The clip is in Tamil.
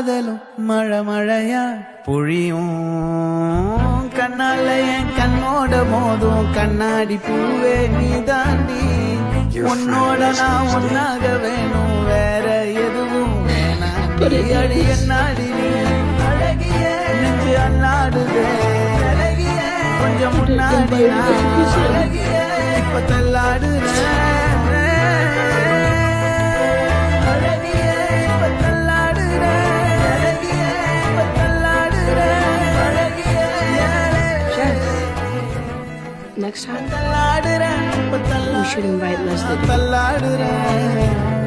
காதலும் மழை மழையா பொழியும் கண்ணால என் கண்ணோட மோதும் கண்ணாடி பூவே நீ தாண்டி உன்னோட நான் ஒன்னாக வேணும் வேற எதுவும் வேணாண்டி அடி என்னாடி நீ அழகிய நெஞ்சு அல்லாடுதே அழகிய கொஞ்சம் முன்னாடி நான் அழகிய இப்ப தள்ளாடுறேன் Next time, we should invite Leslie.